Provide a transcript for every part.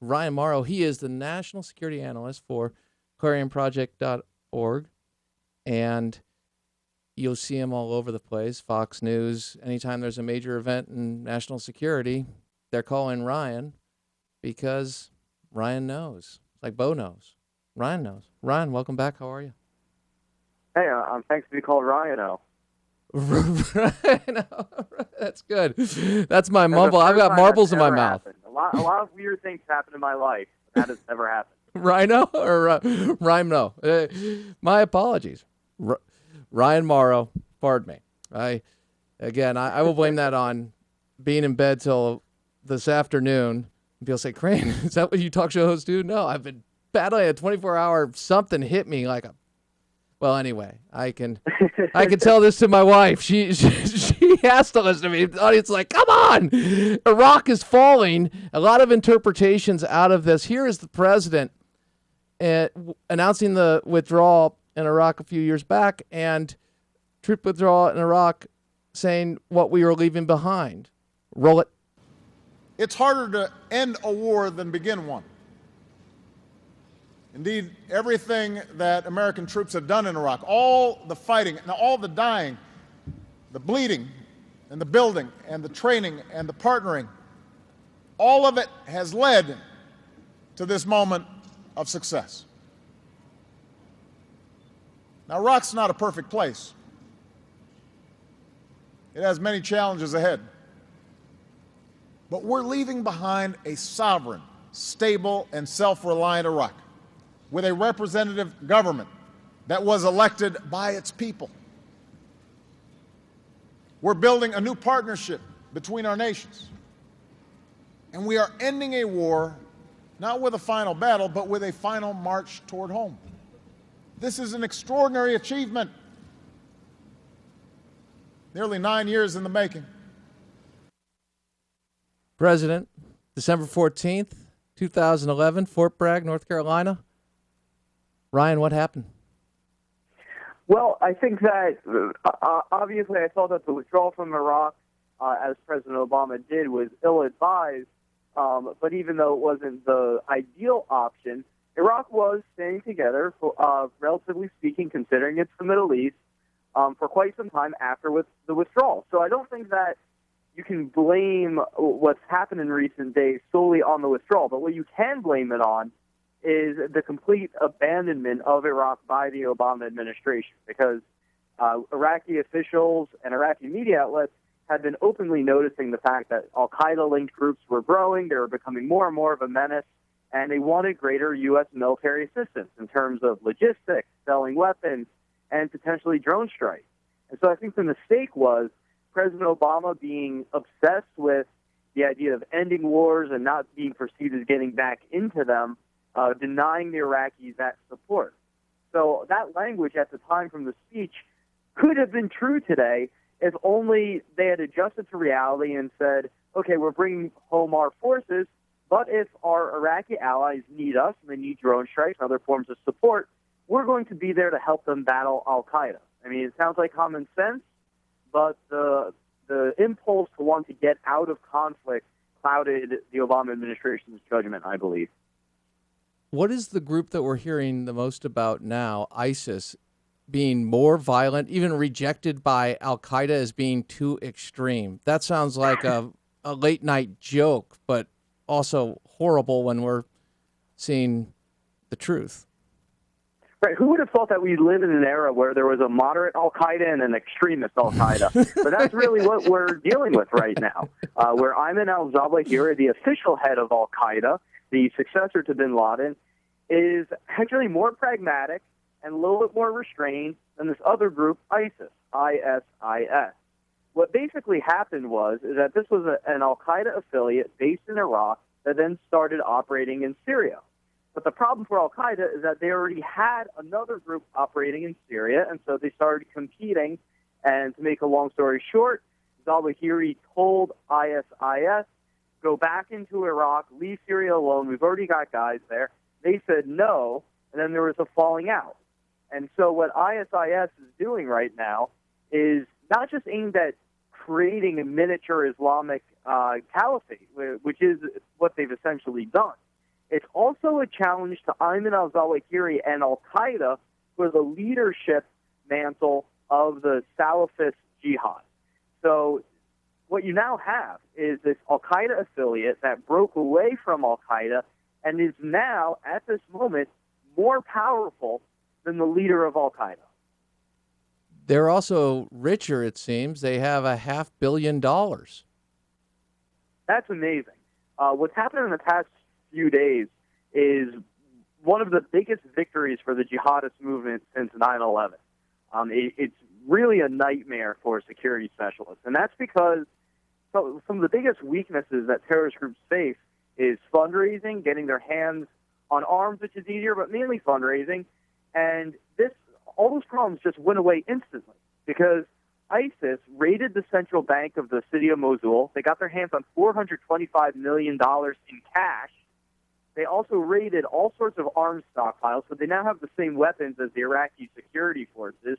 Ryan Morrow. He is the national security analyst for ClarionProject.org, and you'll see him all over the place. Fox News. Anytime there's a major event in national security, they're calling Ryan because Ryan knows. Like Bo knows. Ryan knows. Ryan, welcome back. How are you? Hey, thanks to be called Ryan-O. Ryan-O. That's good. That's my mumble. I've got marbles in my mouth. Happened. A lot of weird things happen in my life. That has never happened. Rhino or Rhino? My apologies. Ryan Morrow, pardon me. I will blame that on being in bed till this afternoon. People say, Crane, is that what you talk show hosts do? No, I've been battling a 24-hour something hit me like a. Well, anyway, I can tell this to my wife. She has to listen to me. The audience is like, come on, Iraq is falling. A lot of interpretations out of this. Here is the president announcing the withdrawal in Iraq a few years back, and troop withdrawal in Iraq saying what we were leaving behind. Roll it. It's harder to end a war than begin one. Indeed, everything that American troops have done in Iraq, all the fighting and all the dying, the bleeding and the building and the training and the partnering, all of it has led to this moment of success. Now, Iraq's not a perfect place. It has many challenges ahead. But we're leaving behind a sovereign, stable, and self-reliant Iraq with a representative government that was elected by its people. We're building a new partnership between our nations. And we are ending a war, not with a final battle, but with a final march toward home. This is an extraordinary achievement. Nearly 9 years in the making. President, December 14th, 2011, Fort Bragg, North Carolina. Ryan, what happened? Well, I think that obviously I thought that the withdrawal from Iraq, as President Obama did, was ill-advised. But even though it wasn't the ideal option, Iraq was staying together, relatively speaking, considering it's the Middle East, for quite some time after the withdrawal. So I don't think that you can blame what's happened in recent days solely on the withdrawal. But what you can blame it on is the complete abandonment of Iraq by the Obama administration, because Iraqi officials and Iraqi media outlets had been openly noticing the fact that al-Qaeda-linked groups were growing, they were becoming more and more of a menace, and they wanted greater U.S. military assistance in terms of logistics, selling weapons, and potentially drone strikes. And so I think the mistake was President Obama being obsessed with the idea of ending wars and not being perceived as getting back into them, denying the Iraqis that support. So that language at the time from the speech could have been true today if only they had adjusted to reality and said, okay, we're bringing home our forces, but if our Iraqi allies need us and they need drone strikes and other forms of support, we're going to be there to help them battle al-Qaeda. I mean, it sounds like common sense, but the impulse to want to get out of conflict clouded the Obama administration's judgment, I believe. What is the group that we're hearing the most about now, ISIS, being more violent, even rejected by al-Qaeda as being too extreme? That sounds like a late-night joke, but also horrible when we're seeing the truth. Right. Who would have thought that we live in an era where there was a moderate al-Qaeda and an extremist al-Qaeda? But that's really what we're dealing with right now, where Ayman al-Zawahiri, the official head of al-Qaeda, the successor to bin Laden, is actually more pragmatic and a little bit more restrained than this other group, ISIS, I-S-I-S. What basically happened is that this was an al-Qaeda affiliate based in Iraq that then started operating in Syria. But the problem for al-Qaeda is that they already had another group operating in Syria, and so they started competing. And to make a long story short, Zawahiri told ISIS, go back into Iraq, leave Syria alone, we've already got guys there. They said no, and then there was a falling out. And so what ISIS is doing right now is not just aimed at creating a miniature Islamic caliphate, which is what they've essentially done. it's also a challenge to Ayman al-Zawahiri and al-Qaeda for the leadership mantle of the Salafist jihad. So what you now have is this al-Qaeda affiliate that broke away from al-Qaeda and is now, at this moment, more powerful than the leader of al-Qaeda. They're also richer, it seems. They have $500 million. That's amazing. What's happened in the past few days is one of the biggest victories for the jihadist movement since 9/11. It's really a nightmare for security specialists, and that's because some of the biggest weaknesses that terrorist groups face is fundraising, getting their hands on arms, which is easier, but mainly fundraising. And all those problems just went away instantly because ISIS raided the central bank of the city of Mosul. They got their hands on $425 million in cash. They also raided all sorts of arms stockpiles, so they now have the same weapons as the Iraqi security forces.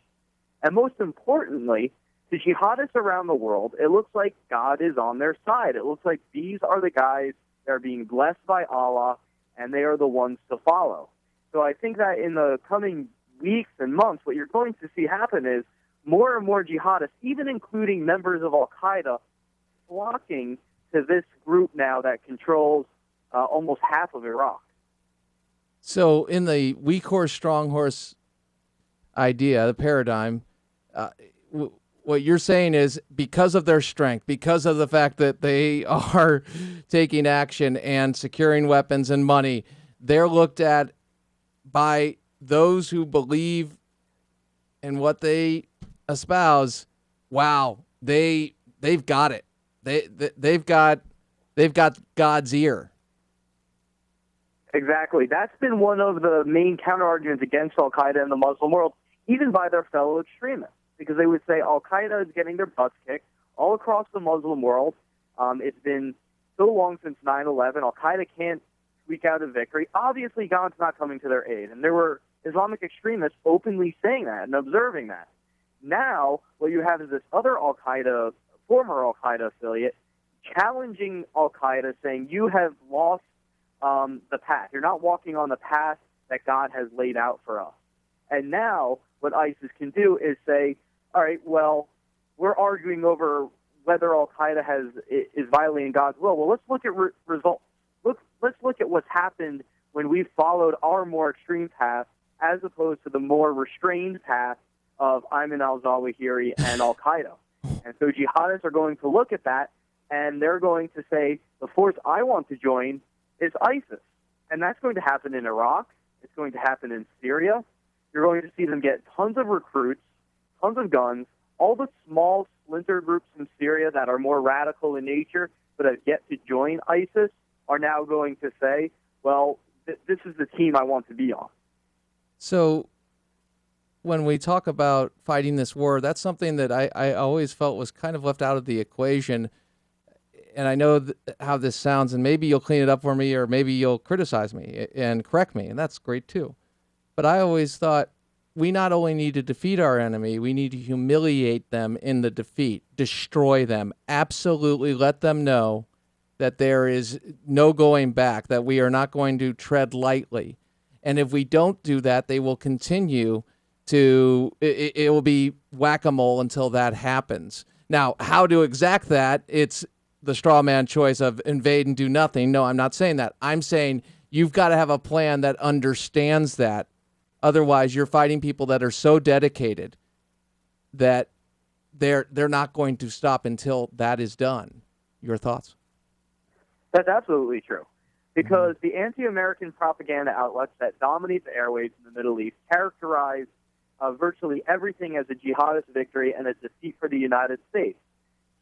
And most importantly, to jihadists around the world, it looks like God is on their side. It looks like these are the guys that are being blessed by Allah, and they are the ones to follow. So I think that in the coming weeks and months, what you're going to see happen is more and more jihadists, even including members of al-Qaeda, flocking to this group now that controls almost half of Iraq. So in the weak horse, strong horse idea, the paradigm, what you're saying is because of their strength, because of the fact that they are taking action and securing weapons and money, they're looked at by those who believe in what they espouse. Wow, they've got it. They've got God's ear. Exactly. That's been one of the main counter-arguments against al-Qaeda in the Muslim world, even by their fellow extremists, because they would say al-Qaeda is getting their butts kicked all across the Muslim world. It's been so long since 9/11. Al-Qaeda can't squeak out a victory. Obviously, God's not coming to their aid, and there were Islamic extremists openly saying that and observing that. Now, what you have is this other al-Qaeda, former al-Qaeda affiliate, challenging al-Qaeda, saying, you have lost the path. You're not walking on the path that God has laid out for us. And now what ISIS can do is say, all right, well, we're arguing over whether al-Qaeda is violating God's will. Well, let's look at results. Let's look at what's happened when we've followed our more extreme path as opposed to the more restrained path of Ayman al-Zawahiri and al-Qaeda. And so jihadists are going to look at that, and they're going to say, the force I want to join is ISIS. And that's going to happen in Iraq. It's going to happen in Syria. You're going to see them get tons of recruits, tons of guns. All the small splinter groups in Syria that are more radical in nature but have yet to join ISIS are now going to say, well, this is the team I want to be on. So when we talk about fighting this war, that's something that I always felt was kind of left out of the equation. And I know how this sounds, and maybe you'll clean it up for me, or maybe you'll criticize me and correct me, and that's great too. But I always thought we not only need to defeat our enemy, we need to humiliate them in the defeat, destroy them, absolutely let them know that there is no going back, that we are not going to tread lightly. And if we don't do that, they will continue to, it will be whack-a-mole until that happens. Now, how to exact that, it's the straw man choice of invade and do nothing. No, I'm not saying that. I'm saying you've got to have a plan that understands that. Otherwise, you're fighting people that are so dedicated that they're not going to stop until that is done. Your thoughts? That's absolutely true. Because the anti-American propaganda outlets that dominate the airwaves in the Middle East characterize virtually everything as a jihadist victory and a defeat for the United States.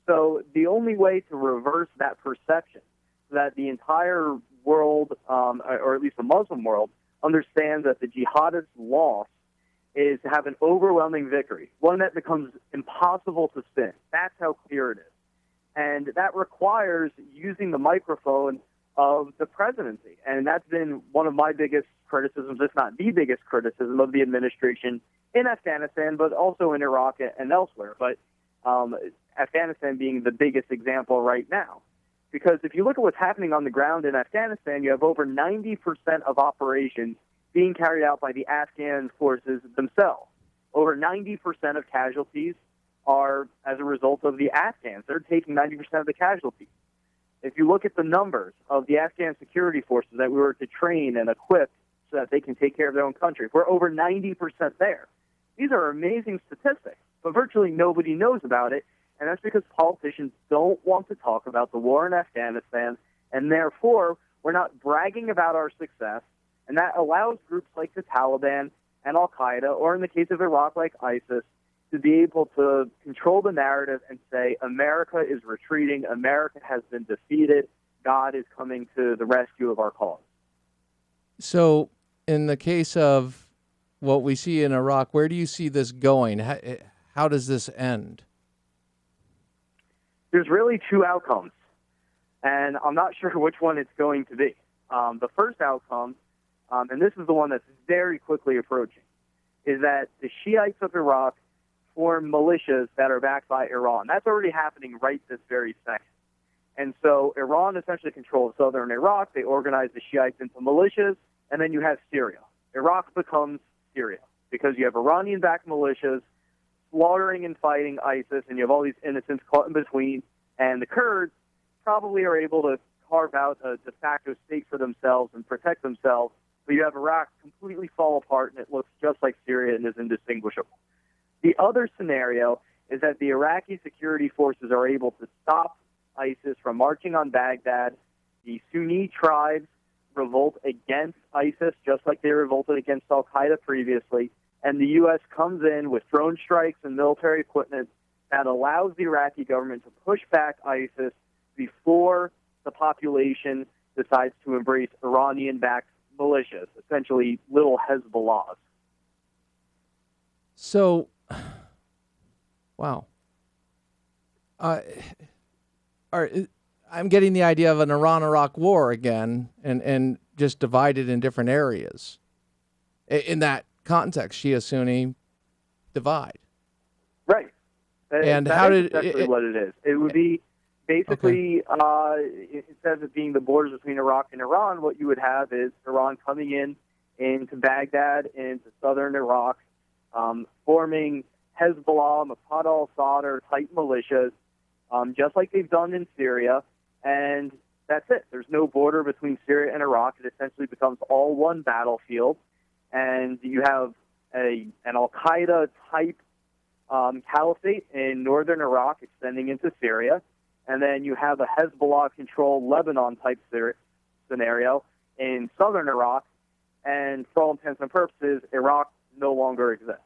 So the only way to reverse that perception, so that the entire world, or at least the Muslim world, understands that the jihadist loss is to have an overwhelming victory, one that becomes impossible to spin. That's how clear it is. And that requires using the microphone of the presidency. And that's been one of my biggest criticisms, if not the biggest criticism of the administration in Afghanistan, but also in Iraq and elsewhere. But Afghanistan being the biggest example right now. Because if you look at what's happening on the ground in Afghanistan, you have over 90% of operations being carried out by the Afghan forces themselves. Over 90% of casualties are as a result of the Afghans. They're taking 90% of the casualties. If you look at the numbers of the Afghan security forces that we were to train and equip so that they can take care of their own country, we're over 90% there. These are amazing statistics, but virtually nobody knows about it, and that's because politicians don't want to talk about the war in Afghanistan, and therefore we're not bragging about our success, and that allows groups like the Taliban and Al-Qaeda, or in the case of Iraq like ISIS, to be able to control the narrative and say, America is retreating, America has been defeated, God is coming to the rescue of our cause. So in the case of what we see in Iraq, where do you see this going? How does this end? There's really two outcomes, and I'm not sure which one it's going to be. The first outcome, and this is the one that's very quickly approaching, is that the Shiites of Iraq form militias that are backed by Iran. That's already happening right this very second. And so Iran essentially controls southern Iraq. They organize the Shiites into militias, and then you have Syria. Iraq becomes Syria because you have Iranian-backed militias slaughtering and fighting ISIS, and you have all these innocents caught in between. And the Kurds probably are able to carve out a de facto state for themselves and protect themselves, but you have Iraq completely fall apart, and it looks just like Syria and is indistinguishable. The other scenario is that the Iraqi security forces are able to stop ISIS from marching on Baghdad. The Sunni tribes revolt against ISIS, just like they revolted against Al-Qaeda previously. And the U.S. comes in with drone strikes and military equipment that allows the Iraqi government to push back ISIS before the population decides to embrace Iranian-backed militias, essentially little Hezbollahs. So, wow. I'm getting the idea of an Iran-Iraq war again, and just divided in different areas. In that context, Shia-Sunni divide. Right. And that how is did essentially what it is? It would be basically, instead of being the borders between Iraq and Iran, what you would have is Iran coming into Baghdad, into southern Iraq, forming Hezbollah, Maqtada al-Sadr type militias, just like they've done in Syria, and that's it. There's no border between Syria and Iraq. It essentially becomes all one battlefield, and you have an Al-Qaeda type caliphate in northern Iraq extending into Syria, and then you have a Hezbollah-controlled Lebanon-type scenario in southern Iraq, and for all intents and purposes, Iraq no longer exists.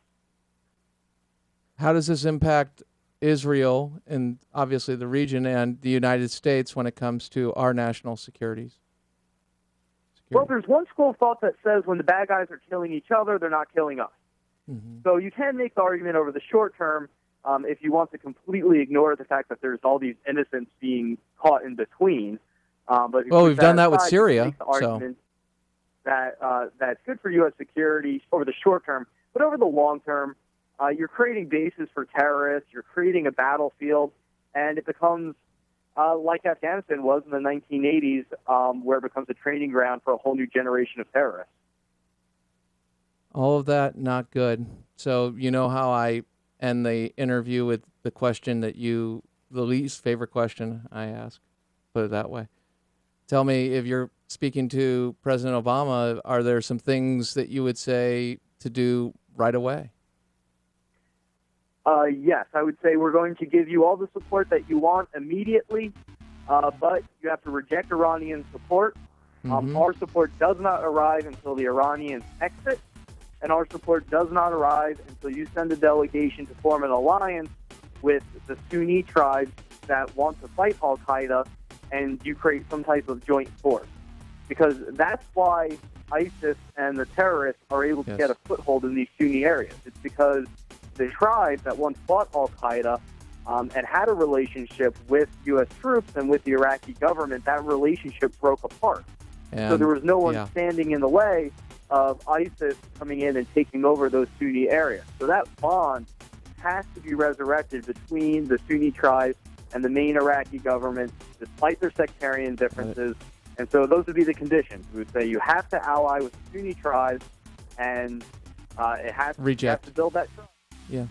How does this impact Israel and obviously the region and the United States when it comes to our national security? Well, there's one school of thought that says when the bad guys are killing each other, they're not killing us. Mm-hmm. So you can make the argument over the short term if you want to completely ignore the fact that there's all these innocents being caught in between. But we've done that with Syria. That's good for U.S. security over the short term. But over the long term, you're creating bases for terrorists, you're creating a battlefield, and it becomes like Afghanistan was in the 1980s, where it becomes a training ground for a whole new generation of terrorists. All of that, not good. So you know how I end the interview with the question that the least favorite question I ask, put it that way. Tell me, if you're speaking to President Obama, are there some things that you would say to do right away? Yes, I would say we're going to give you all the support that you want immediately, but you have to reject Iranian support. Mm-hmm. Our support does not arrive until the Iranians exit, and our support does not arrive until you send a delegation to form an alliance with the Sunni tribes that want to fight Al-Qaeda, and you create some type of joint force. Because that's why ISIS and the terrorists are able to get a foothold in these Sunni areas. It's because the tribes that once fought Al-Qaeda and had a relationship with U.S. troops and with the Iraqi government, that relationship broke apart. And, so there was no one standing in the way of ISIS coming in and taking over those Sunni areas. So that bond has to be resurrected between the Sunni tribes and the main Iraqi government despite their sectarian differences. And so those would be the conditions. We would say you have to ally with the Sunni tribes, and you have to build that trust. Yeah.